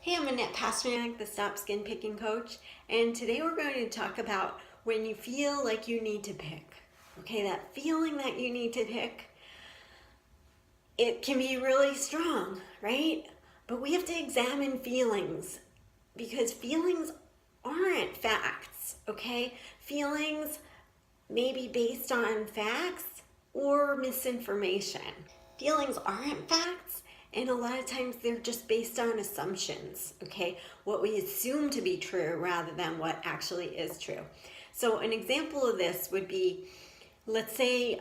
Hey, I'm Annette Pasternak, the Stop Skin Picking Coach, and today we're going to talk about when you feel like you need to pick. Okay, that feeling that you need to pick, it can be really strong, right? But we have to examine feelings because feelings aren't facts, okay? Feelings may be based on facts or misinformation. Feelings aren't facts, and a lot of times they're just based on assumptions, okay? What we assume to be true rather than what actually is true. So an example of this would be, let's say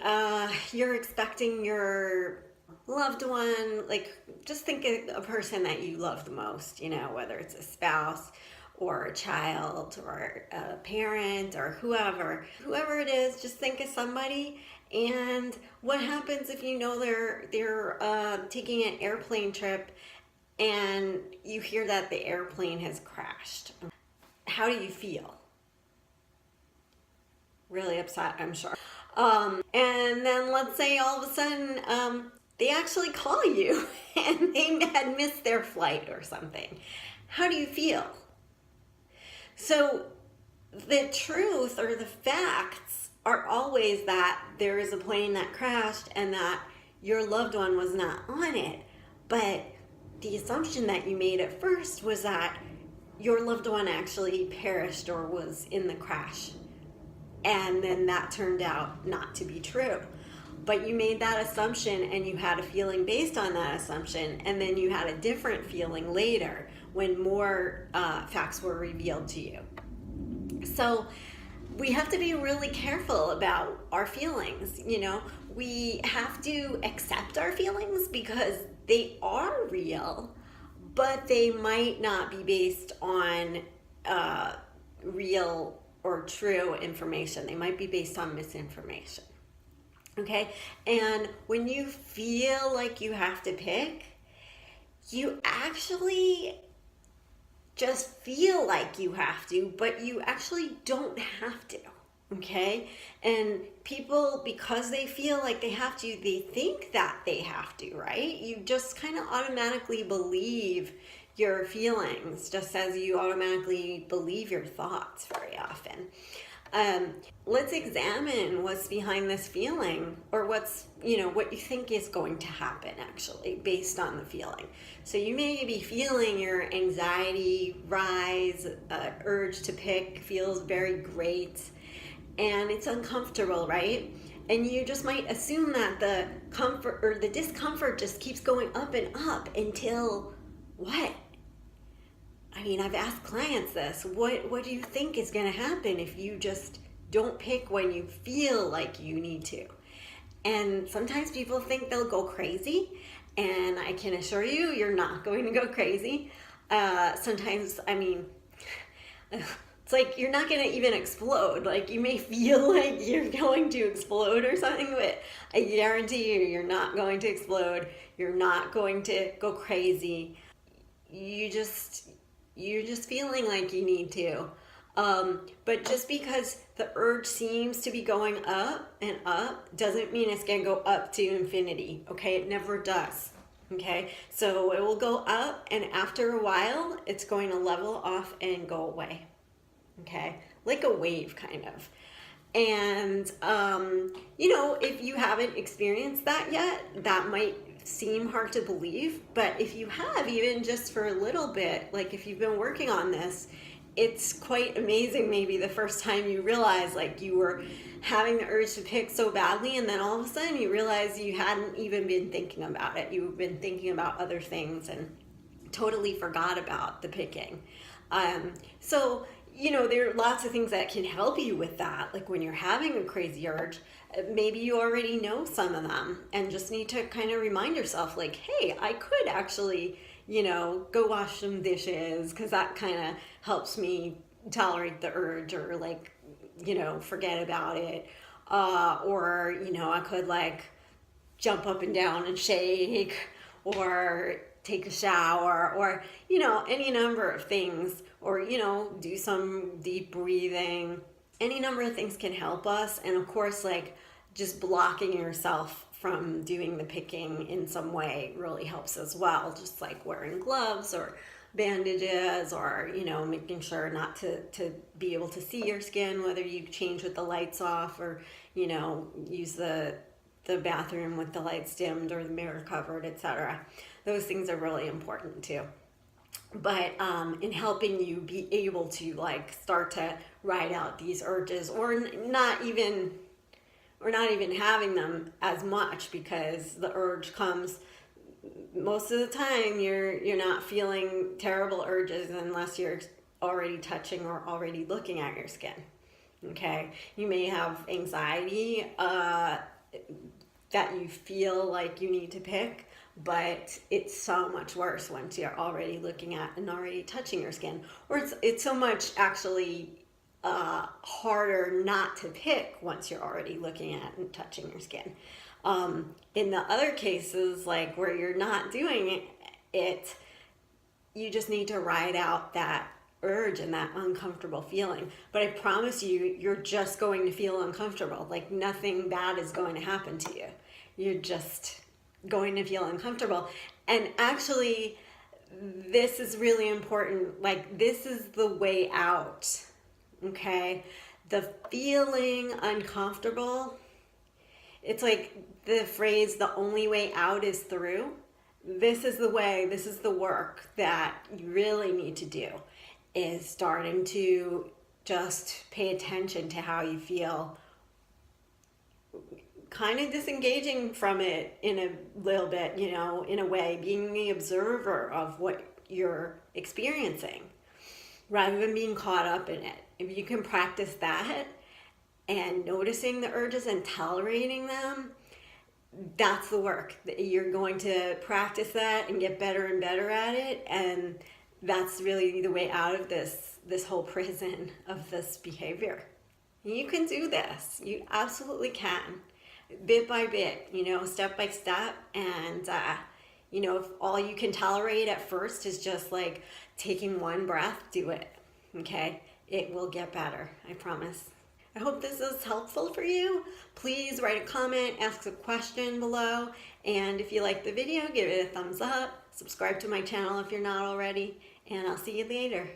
you're expecting your loved one, like just think of a person that you love the most, whether it's a spouse or a child or a parent or whoever it is, just think of somebody. And what happens if you know they're taking an airplane trip and you hear that the airplane has crashed? How do you feel? Really upset, I'm sure. And then let's say all of a sudden they actually call you and they had missed their flight or something. How do you feel? So the truth or the facts are always that there is a plane that crashed and that your loved one was not on it. But the assumption that you made at first was that your loved one actually perished or was in the crash. And then that turned out not to be true. But you made that assumption and you had a feeling based on that assumption, and then you had a different feeling later when more facts were revealed to you. So we have to be really careful about our feelings. We have to accept our feelings because they are real, but they might not be based on real or true information. They might be based on misinformation. Okay? And when you feel like you have to pick, you actually just feel like you have to, but you actually don't have to. Okay? And people, because they feel like they have to, they think that they have to, right? You just kind of automatically believe your feelings, just as you automatically believe your thoughts very often. Let's examine what's behind this feeling, or what's, what you think is going to happen actually based on the feeling. So you may be feeling your anxiety rise, urge to pick feels very great, and it's uncomfortable, right? And you just might assume that the comfort or the discomfort just keeps going up and up until what? I mean, I've asked clients this. What do you think is going to happen if you just don't pick when you feel like you need to? And sometimes people think they'll go crazy, and I can assure you, you're not going to go crazy. Sometimes, I mean, it's like you're not going to even explode. Like, you may feel like you're going to explode or something, but I guarantee you're not going to explode. You're not going to go crazy. You're just feeling like you need to. But just because the urge seems to be going up and up doesn't mean it's going to go up to infinity. Okay, it never does. Okay, so it will go up, and after a while it's going to level off and go away. Okay, like a wave kind of. And if you haven't experienced that yet, that might seem hard to believe, but if you have, even just for a little bit, like if you've been working on this, it's quite amazing. Maybe the first time you realize like you were having the urge to pick so badly, and then all of a sudden you realize you hadn't even been thinking about it. You've been thinking about other things and totally forgot about the picking. So there are lots of things that can help you with that. Like when you're having a crazy urge, maybe you already know some of them and just need to kind of remind yourself like, hey, I could actually, go wash some dishes, because that kind of helps me tolerate the urge, or like, forget about it. Or, I could like jump up and down and shake, or take a shower, or any number of things, or do some deep breathing. Any number of things can help us. And of course, like just blocking yourself from doing the picking in some way really helps as well, just like wearing gloves or bandages, or, you know, making sure not to be able to see your skin, whether you change with the lights off, or, you know, use the bathroom with the lights dimmed or the mirror covered, etc. Those things are really important too. But in helping you be able to like start to ride out these urges, or not even having them as much, because the urge comes most of the time. You're not feeling terrible urges unless you're already touching or already looking at your skin. Okay, you may have anxiety that you feel like you need to pick, but it's so much worse once you're already looking at and already touching your skin. Or it's so much actually harder not to pick once you're already looking at and touching your skin. In the other cases, like where you're not doing it, you just need to ride out that urge and that uncomfortable feeling. But I promise you, you're just going to feel uncomfortable. Like nothing bad is going to happen to you. You're just going to feel uncomfortable. And actually, this is really important. Like, this is the way out. Okay? The feeling uncomfortable, it's like the phrase, the only way out is through. This is the way, this is the work that you really need to do, is starting to just pay attention to how you feel, kind of disengaging from it in a little bit, you know, in a way, being the observer of what you're experiencing rather than being caught up in it. If you can practice that and noticing the urges and tolerating them, that's the work. You're going to practice that and get better and better at it, and that's really the way out of this whole prison of this behavior. You can do this. You absolutely can. Bit by bit, you know, step by step. And, you know, if all you can tolerate at first is just like taking one breath, do it. Okay? It will get better. I promise. I hope this is helpful for you. Please write a comment, ask a question below. And if you like the video, give it a thumbs up. Subscribe to my channel if you're not already. And I'll see you later.